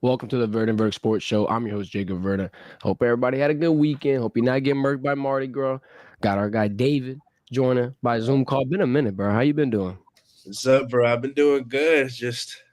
Welcome to the Verdin Sports Show. I'm your host, Jacob Verdin. Hope everybody had a good weekend. Hope you're not getting murked by Mardi Gras. Got our guy David joining by Zoom call. Been a minute, bro. How you been doing? What's up, bro? I've been doing good. Just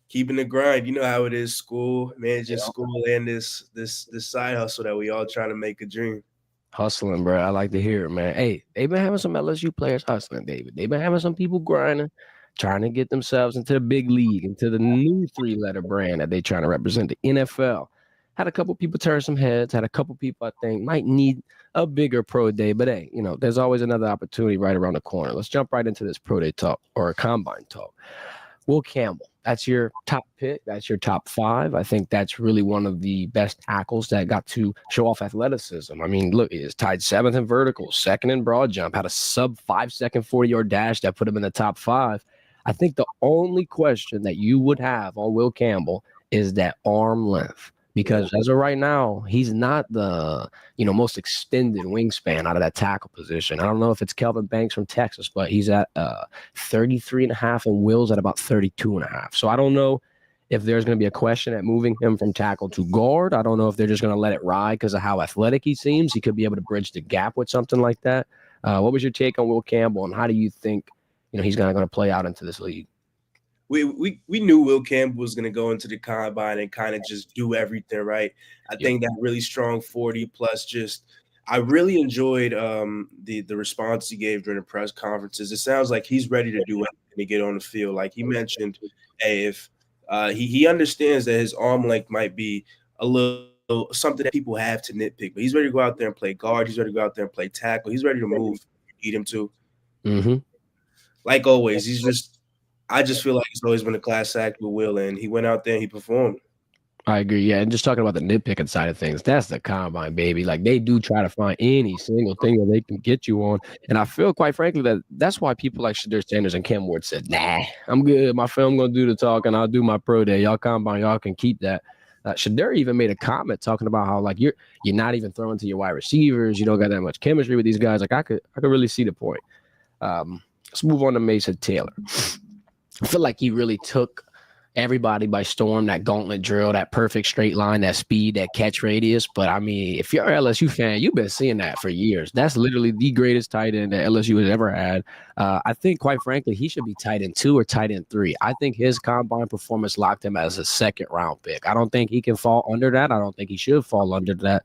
keeping the grind. You know how it is, school, managing Yeah. school and this side hustle that we all trying to make a dream. Hustling, bro. I like to hear it, man. Hey, they been having some LSU players hustling, David. They been having some people grinding, trying to get themselves into the big league, into the new three-letter brand that they trying to represent, the NFL. Had a couple people turn some heads. Had a couple people I think might need a bigger pro day, but hey, there's always another opportunity right around the corner. Let's jump right into this pro day talk or a combine talk. Will Campbell, that's your top pick. That's your top five. I think that's really one of the best tackles that got to show off athleticism. I mean, look, he is tied seventh in vertical, second in broad jump, had a sub 5 second 40-yard dash that put him in the top five. I think the only question that you would have on Will Campbell is that arm length. Because as of right now, he's not the most extended wingspan out of that tackle position. I don't know if it's Kelvin Banks from Texas, but he's at 33 and a half and Will's at about 32 and a half. So I don't know if there's going to be a question at moving him from tackle to guard. I don't know if they're just going to let it ride because of how athletic he seems. He could be able to bridge the gap with something like that. What was your take on Will Campbell, and how do you think he's going to play out into this league? We knew Will Campbell was going to go into the combine and kind of just do everything right. I Yep. think that really strong 40 plus. Just I really enjoyed the response he gave during the press conferences. It sounds like he's ready to do anything to get on the field. Like he mentioned, hey, if he understands that his arm length might be a little something that people have to nitpick, but he's ready to go out there and play guard. He's ready to go out there and play tackle. He's ready to move. Need him to. Mm-hmm. Like always, I just feel like it's always been a class act with Will, and he went out there and he performed. I agree. Yeah, and just talking about the nitpicking side of things, that's the combine, baby. Like they do try to find any single thing that they can get you on, and I feel, quite frankly, that's why people like Shadir Sanders and Cam Ward said, "Nah, I'm good. My film gonna do the talking. I'll do my pro day. Y'all combine, y'all can keep that." Shadir even made a comment talking about how like you're not even throwing to your wide receivers. You don't got that much chemistry with these guys. Like I could really see the point. Let's move on to Mason Taylor. I feel like he really took everybody by storm, that gauntlet drill, that perfect straight line, that speed, that catch radius. But I mean, if you're an LSU fan, you've been seeing that for years. That's literally the greatest tight end that LSU has ever had. I think, quite frankly, he should be tight end 2 or tight end 3. I think his combine performance locked him as a second round pick. I don't think he can fall under that. I don't think he should fall under that.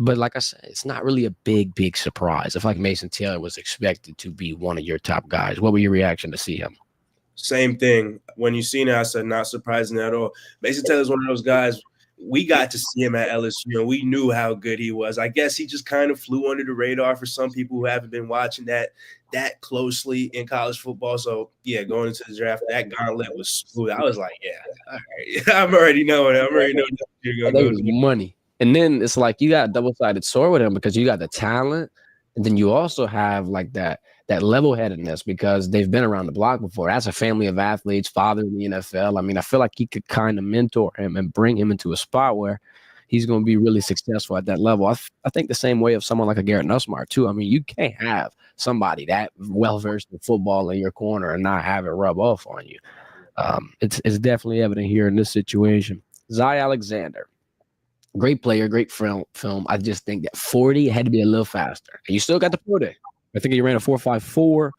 But like I said, it's not really a big surprise. If like Mason Taylor was expected to be one of your top guys, what were your reaction to see him? Same thing. When you seen it, I said not surprising at all. Mason Taylor's one of those guys. We got to see him at LSU, and we knew how good he was. I guess he just kind of flew under the radar for some people who haven't been watching that closely in college football. So yeah, going into the draft, that gauntlet was smooth. I was like, yeah, all right. I'm already knowing. I'm already knowing you're I gonna think go it was to. money. And then it's like you got a double-sided sword with him because you got the talent, and then you also have like that level-headedness because they've been around the block before. As a family of athletes, father in the NFL, I mean, I feel like he could kind of mentor him and bring him into a spot where he's going to be really successful at that level. I think the same way of someone like a Garrett Nussmeier too. I mean, you can't have somebody that well-versed in football in your corner and not have it rub off on you. It's definitely evident here in this situation. Zy Alexander. Great player, great film. I just think that 40 had to be a little faster. And you still got the 40. I think he ran a 4.54.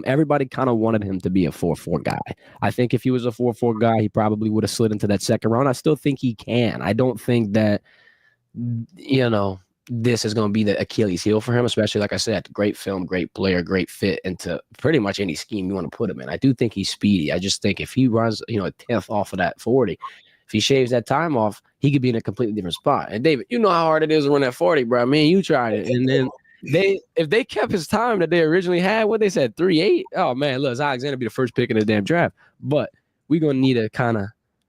Everybody kind of wanted him to be a 4.4 guy. I think if he was a 4.4 guy, he probably would have slid into that second round. I still think he can. I don't think that, this is going to be the Achilles heel for him, especially, like I said, great film, great player, great fit into pretty much any scheme you want to put him in. I do think he's speedy. I just think if he runs, a tenth off of that 40, if he shaves that time off, he could be in a completely different spot. And David, you know how hard it is to run that 40, bro. Man, you tried it. And then if they kept his time that they originally had, what they said, 3.8. Oh man, look, Alexander be the first pick in the damn draft. But we're gonna need to kind of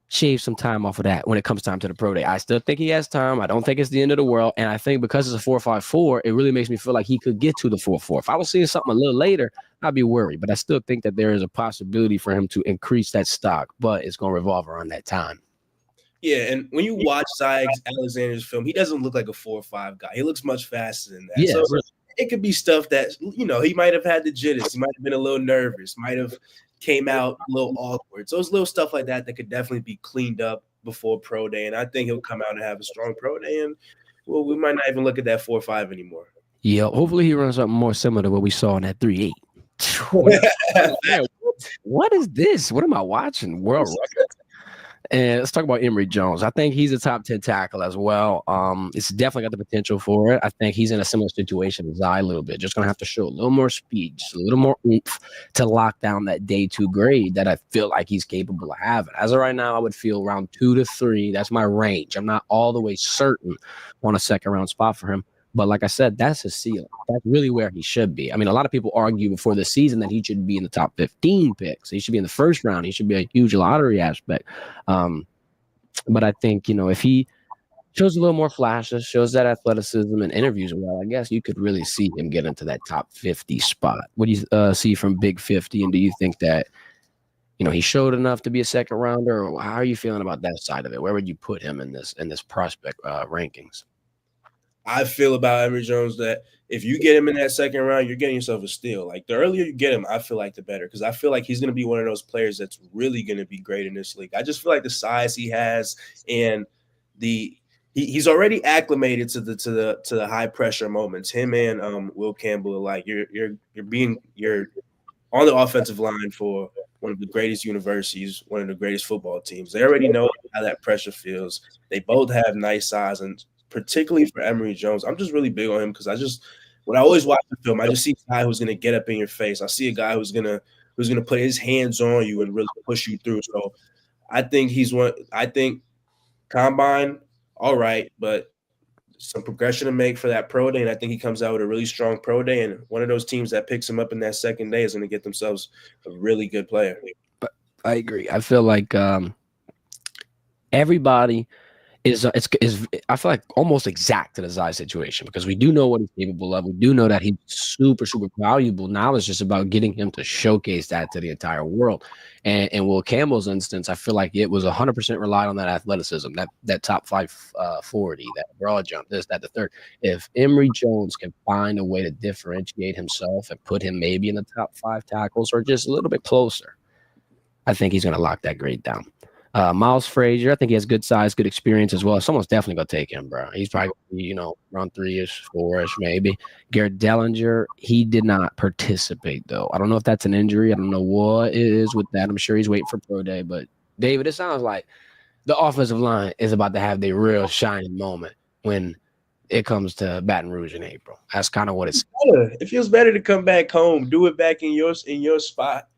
shave some time off of that when it comes time to the pro day. I still think he has time. I don't think it's the end of the world. And I think because it's a 4.54, it really makes me feel like he could get to the 4.4. If I was seeing something a little later, I'd be worried. But I still think that there is a possibility for him to increase that stock, but it's gonna revolve around that time. Yeah, and when you watch Zy Alexander's film, he doesn't look like a 4 or 5 guy. He looks much faster than that. Yeah, So really. it could be stuff that he might have had the jitters, he might have been a little nervous, might have came out a little awkward. So it's little stuff like that that could definitely be cleaned up before pro day, and I think he'll come out and have a strong pro day, and well, we might not even look at that 4.5 anymore. Yeah, hopefully he runs something more similar to what we saw in that 3.8. What is this? What am I watching? World record. And let's talk about Emory Jones. I think he's a top 10 tackle as well. It's definitely got the potential for it. I think he's in a similar situation as I a little bit. Just going to have to show a little more speed, just a little more oomph to lock down that day 2 grade that I feel like he's capable of having. As of right now, I would feel around 2 to 3. That's my range. I'm not all the way certain on a second round spot for him. But like I said, that's his ceiling. That's really where he should be. I mean, a lot of people argue before the season that he should be in the top 15 picks. He should be in the first round. He should be a huge lottery aspect. But I think, if he shows a little more flashes, shows that athleticism and interviews well, I guess you could really see him get into that top 50 spot. What do you see from Big 50? And do you think that, he showed enough to be a second rounder? Or how are you feeling about that side of it? Where would you put him in this prospect rankings? I feel about Emory Jones that if you get him in that second round, you're getting yourself a steal. Like the earlier you get him, I feel like the better, because I feel like he's going to be one of those players that's really going to be great in this league. I just feel like the size he has and he's already acclimated to the high pressure moments. Him and Will Campbell are like you're on the offensive line for one of the greatest universities, one of the greatest football teams. They already know how that pressure feels. They both have nice size, and particularly for Emory Jones, I'm just really big on him because when I always watch the film, I just see a guy who's gonna get up in your face. I see a guy who's gonna put his hands on you and really push you through. So I think I think combine, all right, but some progression to make for that pro day, and I think he comes out with a really strong pro day, and one of those teams that picks him up in that second day is going to get themselves a really good player. But I agree. I feel like everybody is I feel like almost exact to the Zai situation, because we do know what he's capable of. We do know that he's super, super valuable. Now it's just about getting him to showcase that to the entire world. And in Will Campbell's instance, I feel like it was 100% relied on that athleticism, that top 540, that broad jump, this, that, the third. If Emory Jones can find a way to differentiate himself and put him maybe in the top 5 tackles or just a little bit closer, I think he's going to lock that grade down. Miles Frazier, I think he has good size, good experience as well. Someone's definitely going to take him, bro. He's probably, around 3-ish, 4-ish, maybe. Garrett Dellinger, he did not participate, though. I don't know if that's an injury. I don't know what it is with that. I'm sure he's waiting for pro day. But, David, it sounds like the offensive line is about to have their real shining moment when it comes to Baton Rouge in April. That's kind of what it's. It feels better to come back home, do it back in your spot,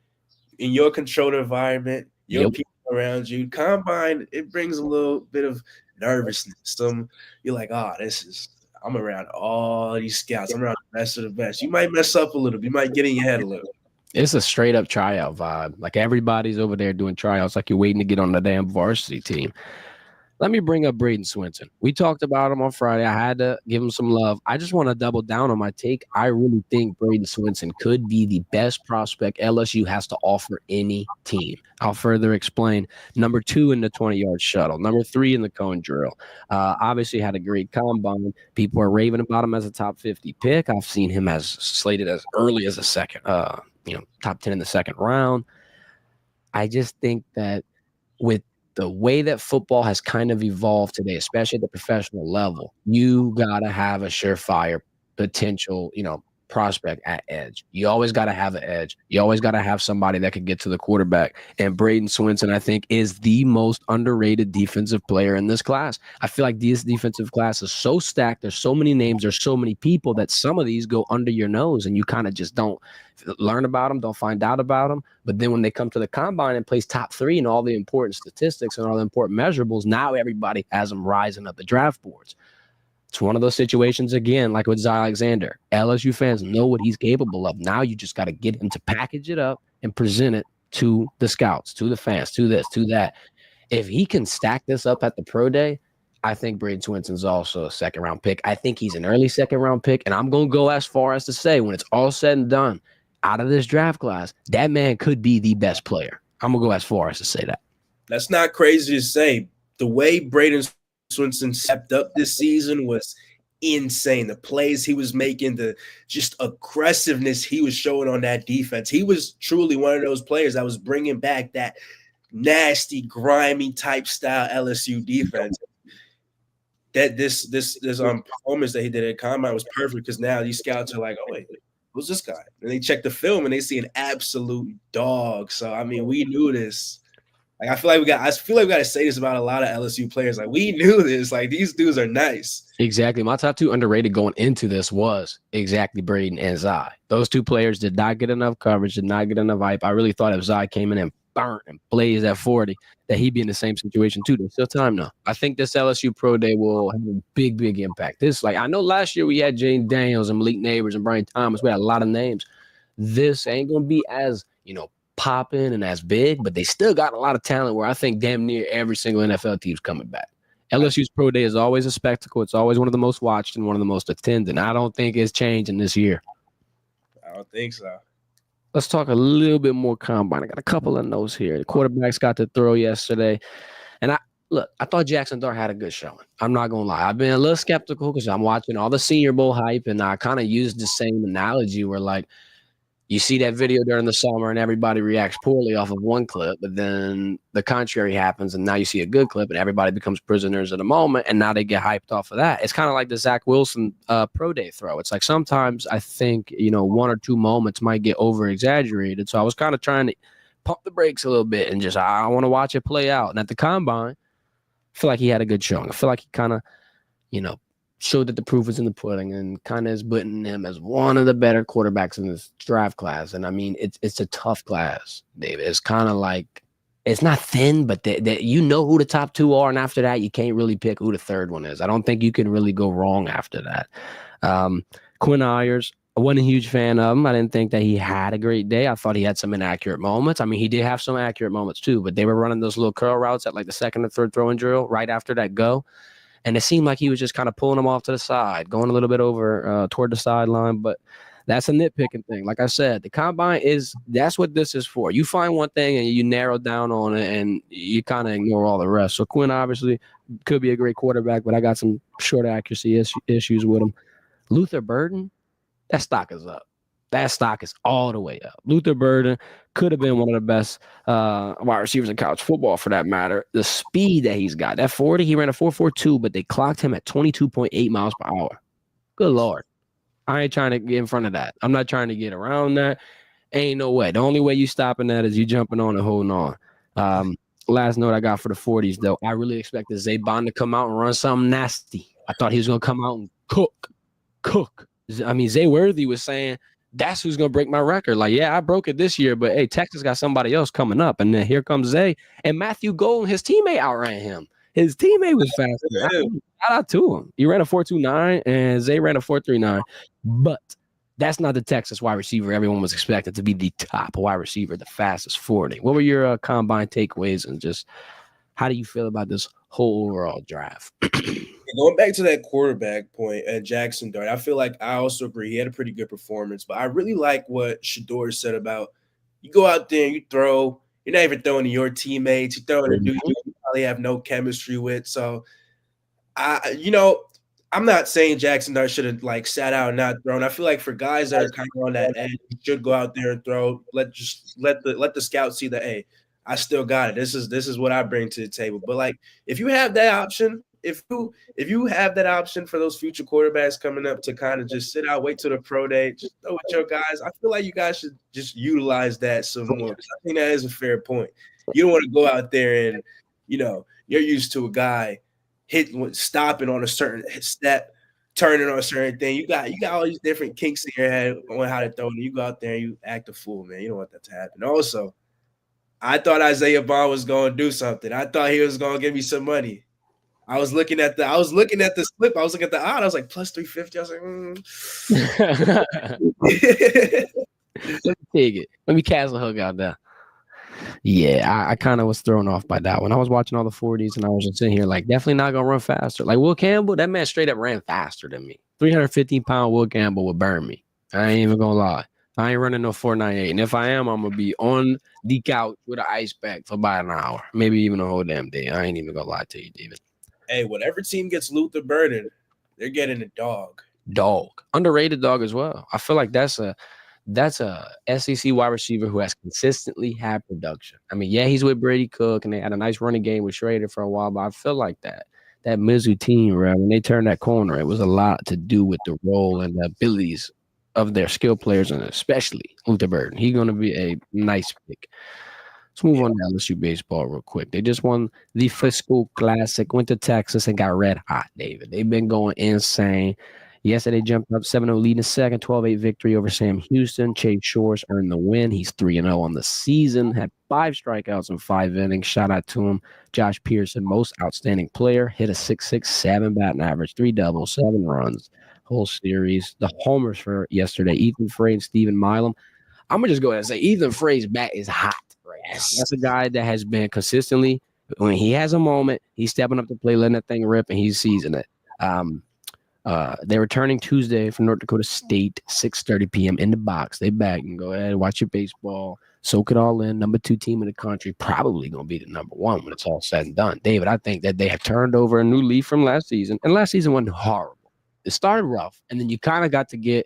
in your controlled environment, your people around you. Combine, it brings a little bit of nervousness. You're like, I'm around all these scouts. I'm around the best of the best. You might mess up a little. You might get in your head a little. It's a straight up tryout vibe. Like everybody's over there doing tryouts, like you're waiting to get on the damn varsity team. Let me bring up Braden Swinson. We talked about him on Friday. I had to give him some love. I just want to double down on my take. I really think Braden Swinson could be the best prospect LSU has to offer any team. I'll further explain. Number 2 in the 20-yard shuttle. Number 3 in the cone drill. Obviously had a great combine. People are raving about him as a top 50 pick. I've seen him as slated as early as a second, top 10 in the second round. I just think that with the way that football has kind of evolved today, especially at the professional level, you got to have a surefire potential, prospect at edge. You always got to have an edge. You always got to have somebody that can get to the quarterback. And Braden Swinson, I think, is the most underrated defensive player in this class. I feel like this defensive class is so stacked. There's so many names. There's so many people that some of these go under your nose and you kind of just don't learn about them, don't find out about them. But then when they come to the combine and place top 3 in all the important statistics and all the important measurables, now everybody has them rising up the draft boards. It's one of those situations, again, like with Zai Alexander. LSU fans know what he's capable of. Now you just got to get him to package it up and present it to the scouts, to the fans, to this, to that. If he can stack this up at the pro day, I think Braden Swinson's also a second-round pick. I think he's an early second-round pick, and I'm going to go as far as to say when it's all said and done, out of this draft class, that man could be the best player. I'm going to go as far as to say that. That's not crazy to say. The way Braden Swinson stepped up this season was insane. The plays he was making, the just aggressiveness he was showing on that defense. He was truly one of those players that was bringing back that nasty, grimy type style LSU defense. That this performance that he did at Combine was perfect because now these scouts are like, oh wait, who's this guy? And they check the film and they see an absolute dog. So I mean, we knew this. Like I feel like we got to say this about a lot of LSU players. Like we knew this. Like these dudes are nice. Exactly. My top two underrated going into this was exactly Braden and Zai. Those two players did not get enough coverage, did not get enough hype. I really thought if Zai came in and burnt and blazed at 40, that he'd be in the same situation too. There's still time now. I think this LSU Pro Day will have a big, big impact. This, like, I know last year we had Jane Daniels and Malik Neighbors and Brian Thomas. We had a lot of names. This ain't going to be as, popping and as big, but they still got a lot of talent where I think damn near every single NFL team's coming back. LSU's Pro Day is always a spectacle. It's always one of the most watched and one of the most attended. I don't think it's changing this year. I don't think so. Let's talk a little bit more combine. I got a couple of notes here. The quarterbacks got to throw yesterday. And I thought Jackson Dart had a good showing. I'm not going to lie. I've been a little skeptical because I'm watching all the Senior Bowl hype, and I kind of used the same analogy where, like, you see that video during the summer and everybody reacts poorly off of one clip, but then the contrary happens and now you see a good clip and everybody becomes prisoners of the moment and now they get hyped off of that. It's kind of like the Zach Wilson Pro Day throw. It's like sometimes I think, one or two moments might get over exaggerated. So I was kind of trying to pump the brakes a little bit and just, I want to watch it play out. And at the combine, I feel like he had a good showing. I feel like he kind of, showed that the proof is in the pudding and kind of is putting him as one of the better quarterbacks in this draft class. And I mean, it's a tough class, David. It's kind of like, it's not thin, but who the top two are. And after that, you can't really pick who the third one is. I don't think you can really go wrong after that. Quinn Ayers, I wasn't a huge fan of him. I didn't think that he had a great day. I thought he had some inaccurate moments. I mean, he did have some accurate moments too, but they were running those little curl routes at like the second or third throwing drill right after that go. And it seemed like he was just kind of pulling them off to the side, going a little bit over toward the sideline. But that's a nitpicking thing. Like I said, the combine that's what this is for. You find one thing and you narrow down on it and you kind of ignore all the rest. So Quinn obviously could be a great quarterback, but I got some short accuracy issues with him. Luther Burden, that stock is up. That stock is all the way up. Luther Burden could have been one of the best wide receivers in college football for that matter. The speed that he's got, that 40, he ran a 4.42, but they clocked him at 22.8 miles per hour. Good Lord. I ain't trying to get in front of that. I'm not trying to get around that. Ain't no way. The only way you stopping that is you jumping on and holding on. Last note I got for the 40s, though, I really expected Zaybon to come out and run something nasty. I thought he was going to come out and cook. I mean, Zay Worthy was saying, that's who's going to break my record. Like, yeah, I broke it this year, but hey, Texas got somebody else coming up. And then here comes Zay. And Matthew Golden, his teammate, outran him. His teammate was faster. Shout out to him. He ran a 4.29 and Zay ran a 4.39. But that's not the Texas wide receiver everyone was expected to be the top wide receiver, the fastest 40. What were your combine takeaways and just how do you feel about this whole overall draft? Going back to that quarterback point at Jackson Dart, I feel like I also agree. He had a pretty good performance, but I really like what Shador said about you go out there and you throw. You're not even throwing to your teammates. You're throwing to dudes you probably have no chemistry with. So, I'm not saying Jackson Dart should have like sat out and not thrown. I feel like for guys that are kind of on that edge, you should go out there and throw. Let the scouts see that, hey, I still got it. This is what I bring to the table. But like, if you have that option, if you have that option for those future quarterbacks coming up to kind of just sit out, wait till the pro day, just throw with your guys. I feel like you guys should just utilize that some more. I think that is a fair point. You don't want to go out there and you're used to a guy stopping on a certain step, turning on a certain thing. You got all these different kinks in your head on how to throw, and you go out there and you act a fool, man. You don't want that to happen. Also, I thought Isaiah Bond was going to do something. I thought he was going to give me some money. I was looking at the slip. I was looking at the odd. I was like plus 350. I was like, Let me take it. Let me cast a hook out there. Yeah, I kind of was thrown off by that when I was watching all the 40s and I was just sitting here like definitely not gonna run faster. Like Will Campbell, that man straight up ran faster than me. 315-pound Will Campbell would burn me. I ain't even gonna lie. I ain't running no 498. And if I am, I'm gonna be on the couch with an ice pack for about an hour, maybe even a whole damn day. I ain't even gonna lie to you, David. Hey, whatever team gets Luther Burden, They're getting a dog. Dog. Underrated dog as well. I feel like that's a SEC wide receiver who has consistently had production. I mean, yeah, he's with Brady Cook and they had a nice running game with Schrader for a while, but I feel like that Mizzou team, right, when they turned that corner, it was a lot to do with the role and the abilities of their skill players, and especially Luther Burden. He's going to be a nice pick. Let's move Yeah, on to LSU baseball real quick. They just won the Fiscal Classic, went to Texas and got red hot, David. They've been going insane. Yesterday, they jumped up 7-0 lead in the second, 12-8 victory over Sam Houston. Chase Shores earned the win. He's 3-0 on the season, had 5 strikeouts in 5 innings. Shout out to him. Josh Pearson, most outstanding player, hit a 6.67 batting average, 3 doubles, 7 runs, whole series. The homers for yesterday, Ethan Frey and Steven Milam. I'm gonna just go ahead and say Ethan Frey's bat is hot right now. That's a guy that has been consistently, when he has a moment, he's stepping up to play, letting that thing rip, and he's seizing it. They're returning Tuesday from North Dakota State, 6:30 p.m. in the box. They back and go ahead, watch your baseball, soak it all in. Number 2 team in the country, probably gonna be the number 1 when it's all said and done. David, I think that they have turned over a new leaf from last season, and last season wasn't horrible. It started rough, and then you kind of got to get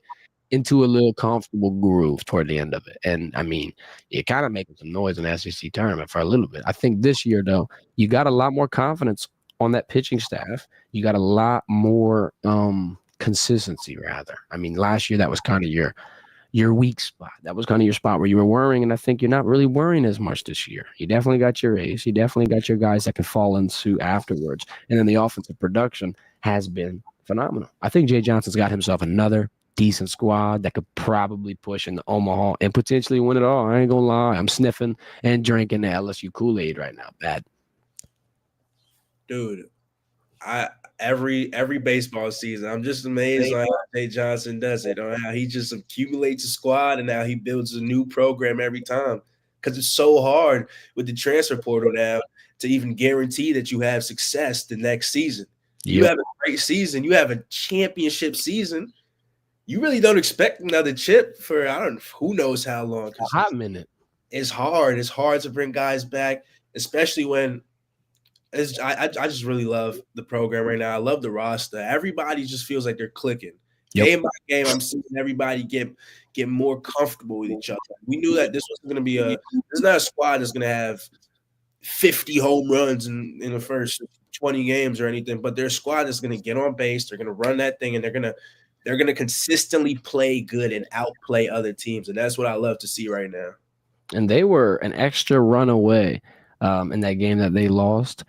into a little comfortable groove toward the end of it. And I mean, you're kind of making some noise in the SEC tournament for a little bit. I think this year, though, you got a lot more confidence on that pitching staff. You got a lot more consistency, rather. I mean, last year that was kind of your weak spot. That was kind of your spot where you were worrying, and I think you're not really worrying as much this year. You definitely got your ace. You definitely got your guys that can fall in suit afterwards. And then the offensive production has been phenomenal. I think Jay Johnson's got himself another decent squad that could probably push into Omaha and potentially win it all. I ain't gonna lie. I'm sniffing and drinking the LSU Kool-Aid right now. Bad. dude. I every baseball season, I'm just amazed on how Jay Johnson does it, on how he just accumulates a squad and now he builds a new program every time. Because it's so hard with the transfer portal now to even guarantee that you have success the next season. You Yep. have a great season, you have a championship season. You really don't expect another chip for I don't who knows how long. A Because hot minute. it's hard. It's hard to bring guys back, especially when I just really love the program right now. I love the roster. Everybody just feels like they're clicking. Yep. Game by game, I'm seeing everybody get more comfortable with each other. We knew that this was going to be there's not a squad that's going to have 50 home runs in the first 20 games or anything, but they're a squad that's going to get on base. They're going to run that thing, and they're gonna consistently play good and outplay other teams, and that's what I love to see right now. And they were an extra run away in that game that they lost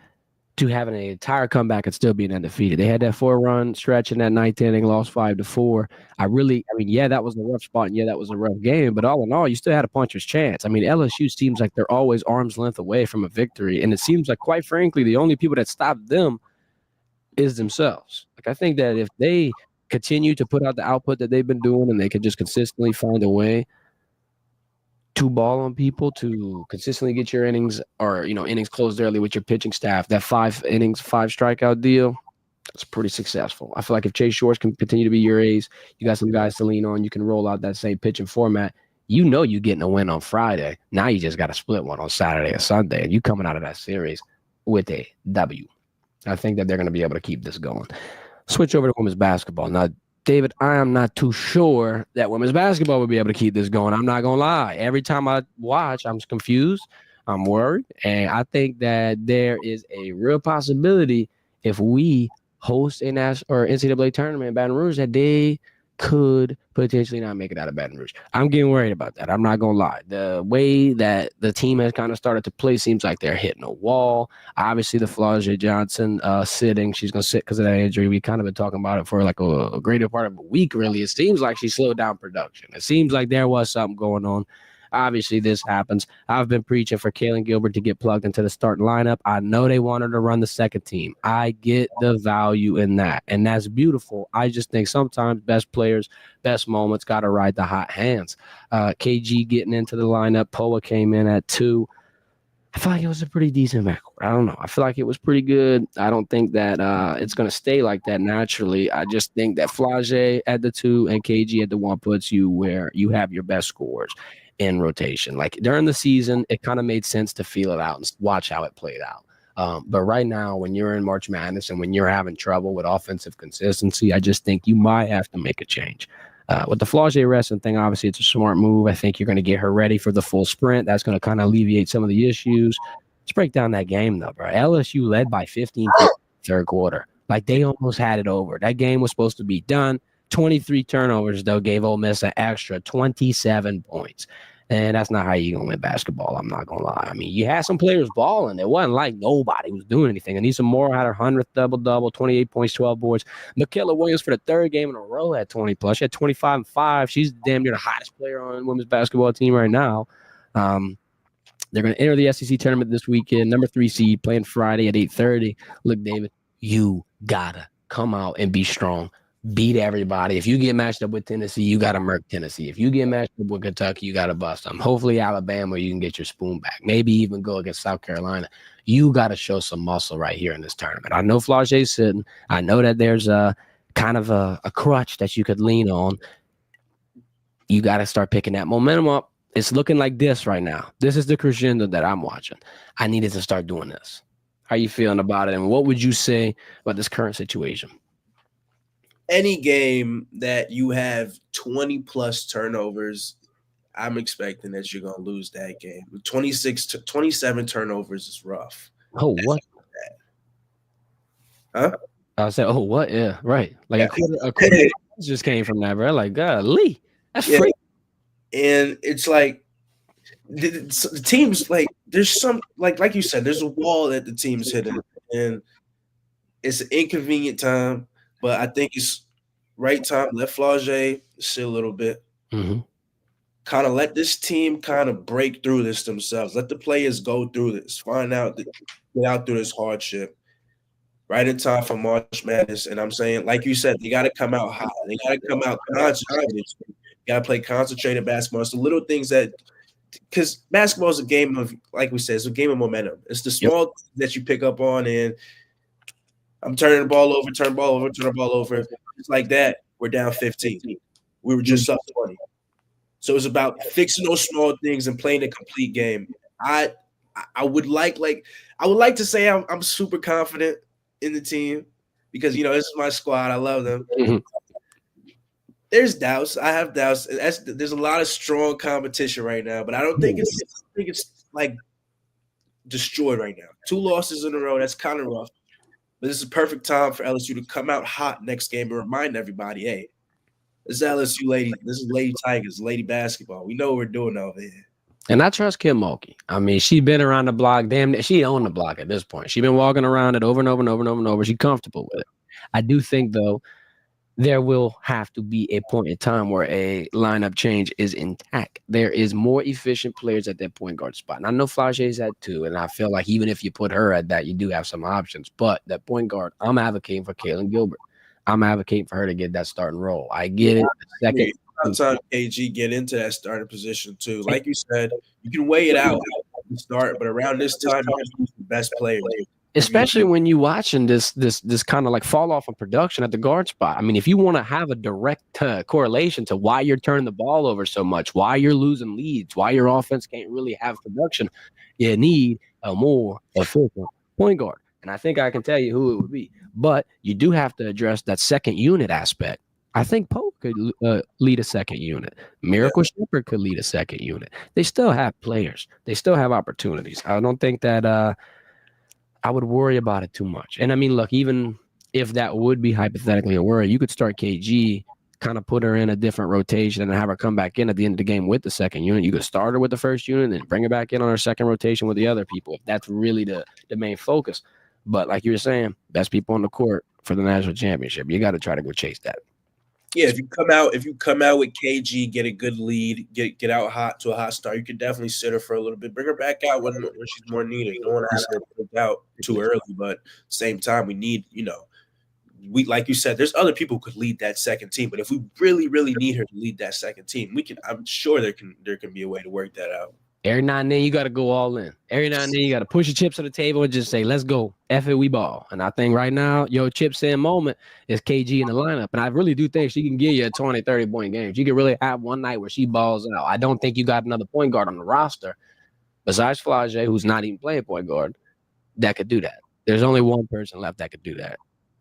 to having an entire comeback and still being undefeated. They had that 4-run stretch in that ninth inning, lost 5-4. I mean, yeah, that was a rough spot, and yeah, that was a rough game. But all in all, you still had a puncher's chance. I mean, LSU seems like they're always arm's length away from a victory, and it seems like, quite frankly, the only people that stop them is themselves. Like, I think that if they continue to put out the output that they've been doing, and they can just consistently find a way to ball on people, to consistently get your innings, or innings closed early with your pitching staff, that 5 innings, 5 strikeout deal, it's pretty successful. I feel like if Chase Shores can continue to be your ace, you got some guys to lean on, you can roll out that same pitching format. You're getting a win on Friday. Now you just got to split one on Saturday or Sunday, and you coming out of that series with a W. I think that they're going to be able to keep this going. Switch over to women's basketball. Now, David, I am not too sure that women's basketball will be able to keep this going. I'm not going to lie. Every time I watch, I'm confused. I'm worried. And I think that there is a real possibility if we host a national or NCAA tournament in Baton Rouge that they could potentially not make it out of Baton Rouge. I'm getting worried about that. I'm not going to lie. The way that the team has kind of started to play seems like they're hitting a wall. Obviously, the Flau'jae Johnson sitting. She's going to sit because of that injury. We kind of been talking about it for like a greater part of a week, really. It seems like she slowed down production. It seems like there was something going on. Obviously, this happens. I've been preaching for Kaylin Gilbert to get plugged into the starting lineup. I know they want her to run the second team. I get the value in that, and that's beautiful. I just think sometimes best players, best moments, got to ride the hot hands. KG getting into the lineup. Poa came in at 2. I feel like it was a pretty decent backcourt. I don't know. I feel like it was pretty good. I don't think that it's going to stay like that naturally. I just think that Flau'jae at the 2 and KG at the 1 puts you where you have your best scores in rotation. Like during the season, it kind of made sense to feel it out and watch how it played out. But right now, when you're in March Madness and when you're having trouble with offensive consistency, I just think you might have to make a change. With the Flaugier wrestling thing, obviously it's a smart move. I think you're going to get her ready for the full sprint. That's going to kind of alleviate some of the issues. Let's break down that game though, bro. LSU led by 15 points in the third quarter. Like they almost had it over. That game was supposed to be done. 23 turnovers though gave Ole Miss an extra 27 points. And that's not how you're going to win basketball. I'm not going to lie. I mean, you had some players balling. It wasn't like nobody was doing anything. Anissa Moore had her 100th double-double, 28 points, 12 boards. Michaela Williams for the third game in a row had 20 plus. She had 25 and 5. She's damn near the hottest player on the women's basketball team right now. They're going to enter the SEC tournament this weekend. Number 3 seed playing Friday at 8:30. Look, David, you got to come out and be strong. Beat everybody. If you get matched up with Tennessee, you got to murk Tennessee. If you get matched up with Kentucky, you got to bust them. Hopefully, Alabama, you can get your spoon back. Maybe even go against South Carolina. You got to show some muscle right here in this tournament. I know Flauger's sitting. I know that there's a kind of a crutch that you could lean on. You got to start picking that momentum up. It's looking like this right now. This is the crescendo that I'm watching. I needed to start doing this. How are you feeling about it? And what would you say about this current situation? Any game that you have 20 plus turnovers, I'm expecting that you're going to lose that game. 26 to 27 turnovers is rough. Oh, what? Huh? I said, oh, what? Yeah, right. Like a quarter just came from that, bro. Like, golly, that's free. And it's like the teams, like, there's some, like you said, there's a wall that the team's hitting. And it's an inconvenient time. But I think it's right time. Let Flauger sit a little bit. Mm-hmm. Kind of let this team kind of break through this themselves. Let the players go through this. Find out, get out through this hardship. Right in time for March Madness. And I'm saying, like you said, they got to come out hot. They got to come out concentrated. Got to play concentrated basketball. It's the little things that – because basketball is a game of, like we said, it's a game of momentum. It's the small things that you pick up on, and I'm turning the ball over, turn the ball over. It's like that. We're down 15. We were just up 20. So it's about fixing those small things and playing a complete game. I would like to say I'm super confident in the team because, you know, this is my squad. I love them. Mm-hmm. There's doubts. I have doubts. There's a lot of strong competition right now, but I don't think it's like destroyed right now. 2 losses in a row. That's kind of rough. But this is a perfect time for LSU to come out hot next game and remind everybody, hey, this is LSU lady. This is Lady Tigers, Lady Basketball. We know what we're doing over here. And I trust Kim Mulkey. I mean, she's been around the block. Damn, she owned the block at this point. She's been walking around it over and over and over and over and over. She's comfortable with it. I do think, though, there will have to be a point in time where a lineup change is intact. There is more efficient players at that point guard spot. And I know Flauger's at 2, and I feel like even if you put her at that, you do have some options. But that point guard, I'm advocating for Kaylin Gilbert. I'm advocating for her to get that starting role. I get it. Second, sometimes KG get into that starting position too. Like you said, you can weigh it out at the start, but around this time, you use the best player. Especially when you're watching this kind of like fall off of production at the guard spot. I mean, if you want to have a direct correlation to why you're turning the ball over so much, why you're losing leads, why your offense can't really have production, you need a more efficient point guard. And I think I can tell you who it would be. But you do have to address that second unit aspect. I think Pope could lead a second unit. Miracle Shepherd could lead a second unit. They still have players. They still have opportunities. I don't think that I would worry about it too much. And I mean, look, even if that would be hypothetically a worry, you could start KG, kind of put her in a different rotation and have her come back in at the end of the game with the second unit. You could start her with the first unit and bring her back in on her second rotation with the other people if that's really the main focus. But like you were saying, best people on the court for the national championship. You got to try to go chase that. Yeah, if you come out with KG, get a good lead, get out hot to a hot start, you can definitely sit her for a little bit. Bring her back out when she's more needed. You don't want to have her put out too early, but at the same time, we need, we like you said, there's other people who could lead that second team. But if we really, really need her to lead that second team, we can. I'm sure there can be a way to work that out. Every now and then you got to go all in. Every now and then you got to push your chips to the table and just say, let's go. F it, we ball. And I think right now, your chips in moment is KG in the lineup. And I really do think she can give you a 20, 30-point game. She can really have one night where she balls out. I don't think you got another point guard on the roster besides Flauger, who's not even playing point guard, that could do that. There's only one person left that could do that,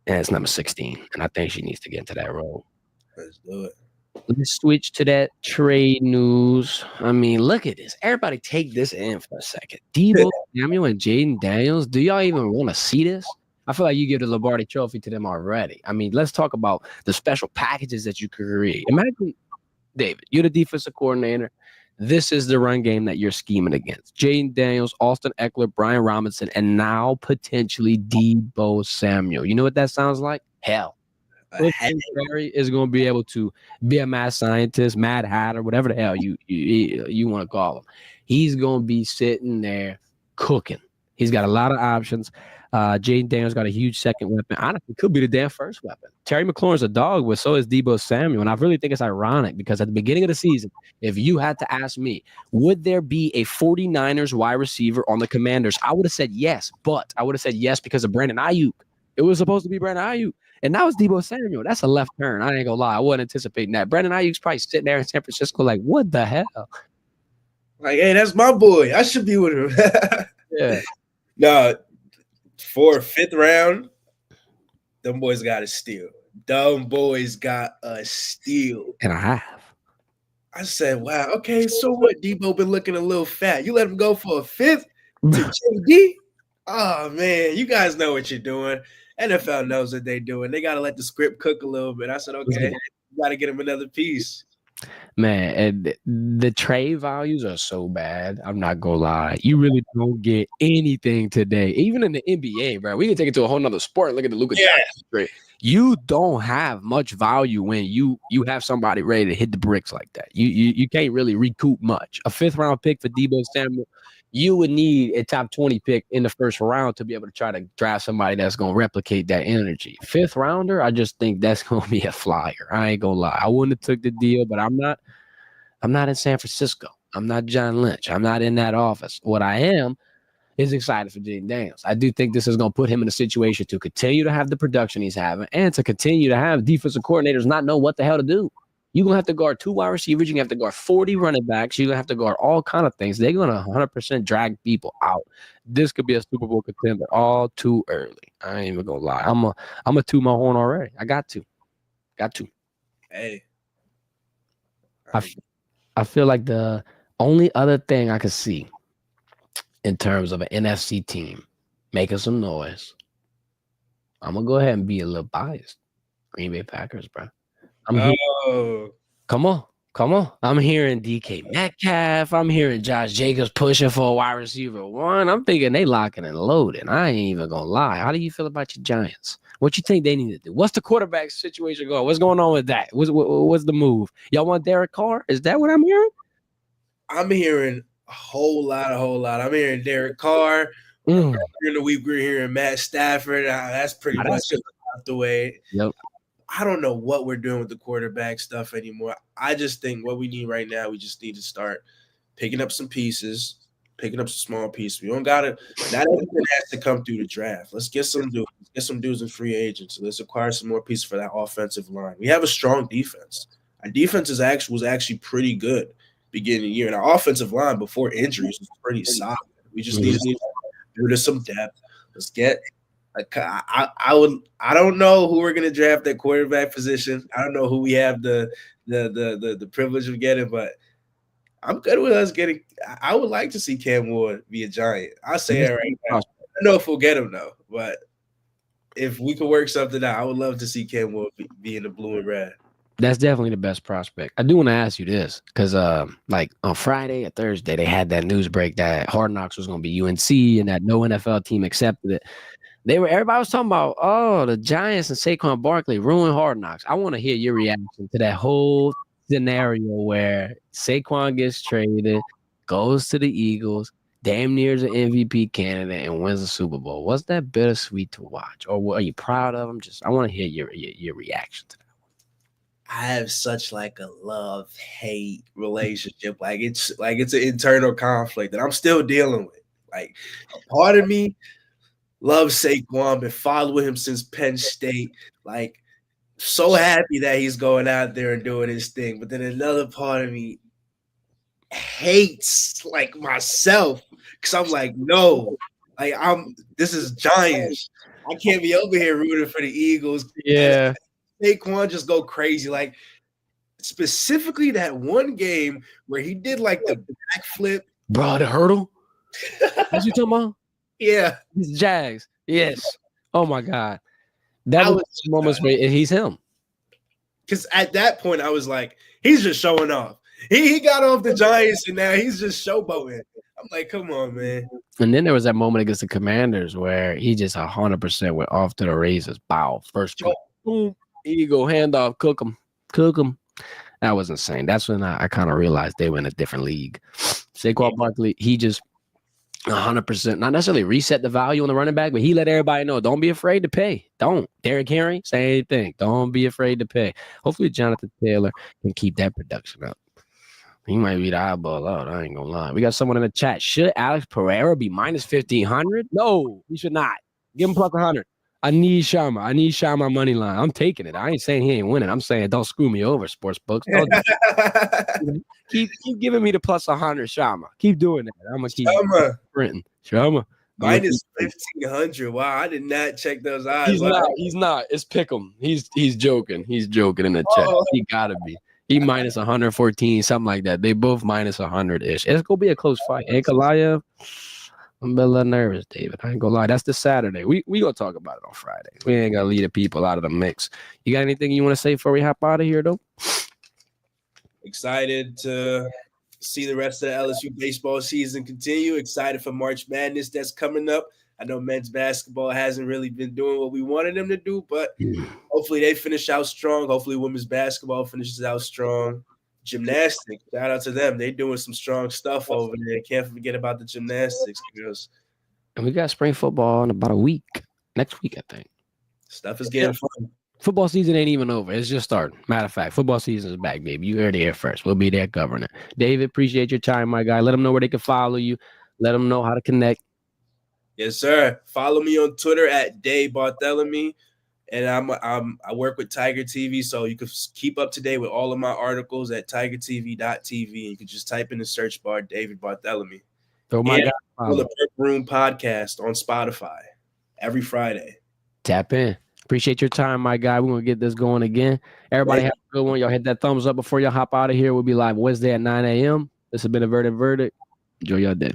and it's number 16. And I think she needs to get into that role. Let's do it. Let's switch to that trade news. I mean, look at this. Everybody take this in for a second. Debo Samuel and Jaden Daniels. Do y'all even want to see this? I feel like you give the Lombardi Trophy to them already. I mean, let's talk about the special packages that you could create. Imagine, David, you're the defensive coordinator. This is the run game that you're scheming against. Jaden Daniels, Austin Eckler, Brian Robinson, and now potentially Debo Samuel. You know what that sounds like? Hell. Cliff Kingsbury is going to be able to be a mad scientist, mad hatter, whatever the hell you want to call him. He's going to be sitting there cooking. He's got a lot of options. Jaden Daniels got a huge second weapon. Honestly, could be the damn first weapon. Terry McLaurin's a dog, but so is Debo Samuel. And I really think it's ironic because at the beginning of the season, if you had to ask me, would there be a 49ers wide receiver on the Commanders? I would have said yes, but I would have said yes because of Brandon Ayuk. It was supposed to be Brandon Ayuk. And now it's Debo Samuel. That's a left turn. I ain't gonna lie. I wasn't anticipating that. Brandon Ayuk's probably sitting there in San Francisco like, what the hell? Like, hey, that's my boy. I should be with him. Yeah. No, for 5th round, them boys got a steal. Dumb boys got a steal. And I have. I said, wow, okay, so what? Debo been looking a little fat. You let him go for a 5th to JD? Oh, man, you guys know what you're doing. NFL knows what they're doing. They got to let the script cook a little bit. I said, okay, you got to get him another piece. Man, and the trade values are so bad. I'm not gonna lie. You really don't get anything today. Even in the NBA, bro. We can take it to a whole nother sport. Look at the Luka Doncic trade. You don't have much value when you have somebody ready to hit the bricks like that. You can't really recoup much. A 5th round pick for Debo Samuel, you would need a top 20 pick in the 1st round to be able to try to draft somebody that's going to replicate that energy. 5th rounder, I just think that's going to be a flyer. I ain't going to lie. I wouldn't have took the deal, but I'm not in San Francisco. I'm not John Lynch. I'm not in that office. What I am is excited for Jaden Daniels. I do think this is going to put him in a situation to continue to have the production he's having and to continue to have defensive coordinators not know what the hell to do. You're going to have to guard 2 wide receivers. You're going to have to guard 40 running backs. You're going to have to guard all kind of things. They're going to 100% drag people out. This could be a Super Bowl contender all too early. I ain't even going to lie. I'm a toot my horn already. I got to. Hey. I feel like the only other thing I could see in terms of an NFC team making some noise, I'm going to go ahead and be a little biased. Green Bay Packers, bro. Come on. I'm hearing DK Metcalf. I'm hearing Josh Jacobs pushing for a wide receiver 1. I'm thinking they locking and loading. I ain't even going to lie. How do you feel about your Giants? What you think they need to do? What's the quarterback situation going? What's going on with that? What's the move? Y'all want Derek Carr? Is that what I'm hearing? I'm hearing a whole lot. I'm hearing Derek Carr. During the week, we're hearing Matt Stafford. That's pretty much out the way. Yep. I don't know what we're doing with the quarterback stuff anymore. I just think what we need right now, we just need to start picking up some pieces, picking up some small pieces. We don't got to – not everything has to come through the draft. Let's get some dudes. Let's get some dudes in free agents. Let's acquire some more pieces for that offensive line. We have a strong defense. Our defense was actually pretty good beginning of the year. And our offensive line before injuries was pretty solid. We just need to get rid of some depth. Let's get – I don't know who we're gonna draft at quarterback position. I don't know who we have the privilege of getting, but I'm good with us getting. I would like to see Cam Ward be a Giant. I'll say that right now. I don't know if we'll get him though, but if we can work something out, I would love to see Cam Ward be in the blue and red. That's definitely the best prospect. I do want to ask you this because, like on Friday or Thursday, they had that news break that Hard Knocks was going to be UNC and that no NFL team accepted it. Everybody was talking about, oh, the Giants and Saquon Barkley ruined Hard Knocks. I want to hear your reaction to that whole scenario where Saquon gets traded, goes to the Eagles, damn near is an MVP candidate, and wins the Super Bowl. Was that bittersweet to watch, or are you proud of him? I want to hear your reaction to that. I have such like a love-hate relationship. Like it's an internal conflict that I'm still dealing with. Like a part of me loves Saquon, been following him since Penn State. Like, so happy that he's going out there and doing his thing. But then another part of me hates like myself because I'm like, no, Like this is Giants. I can't be over here rooting for the Eagles. Yeah. And Saquon just go crazy. Like specifically that one game where he did like the backflip. Bro, the hurdle. What you talking about? Yeah. He's Jags. Yes. Oh my God. That was moments where he's him. Because at that point, I was like, he's just showing off. He got off the Giants and now he's just showboating. I'm like, come on, man. And then there was that moment against the Commanders where he just 100% went off to the races. Bow. First play. Boom. Eagle handoff. Cook him. That was insane. That's when I kind of realized they were in a different league. Saquon Barkley, he just 100%, not necessarily reset the value on the running back, but he let everybody know, don't be afraid to pay. Don't. Derrick Henry, same thing. Don't be afraid to pay. Hopefully Jonathan Taylor can keep that production up. He might be the eyeball out. I ain't gonna lie. We got someone in the chat. Should Alex Pereira be minus 1,500? No, he should not. Give him plus 100. I need Sharma money line. I'm taking it. I ain't saying he ain't winning. I'm saying don't screw me over, sports books. keep giving me the plus 100, Sharma. Keep doing that. I'm gonna keep printing. Sharma. Minus 1,500. Wow, I did not check those odds. He's not. It's Pick'em. He's joking. He's joking in the chat. He gotta be. He minus 114, something like that. They both minus 100-ish. It's gonna be a close fight. Ankalaev, I'm a little nervous, David. I ain't gonna lie. That's the Saturday. We gonna talk about it on Friday. We ain't gonna leave the people out of the mix. You got anything you want to say before we hop out of here, though? Excited to see the rest of the LSU baseball season continue. Excited for March Madness that's coming up. I know men's basketball hasn't really been doing what we wanted them to do, but hopefully they finish out strong. Hopefully women's basketball finishes out strong. Gymnastics, shout out to them. They're doing some strong stuff over there. Can't forget about the gymnastics girls. And we got spring football in about a week. Next week, I think. Stuff is getting fun. Football season ain't even over. It's just starting. Matter of fact, football season is back, baby. You heard it here first. We'll be there covering it. David, appreciate your time, my guy. Let them know where they can follow you. Let them know how to connect. Yes, sir. Follow me on Twitter at Dave Barthélemy. And I work with Tiger TV, so you can keep up to date with all of my articles at tigertv.tv. You can just type in the search bar David Barthélemy. So my guy, on the Perk Room podcast on Spotify every Friday. Tap in. Appreciate your time, my guy. We're gonna get this going again. Everybody have a good one. Y'all hit that thumbs up before y'all hop out of here. We'll be live Wednesday at 9 a.m. This has been a Verdin Verdict. Enjoy your day.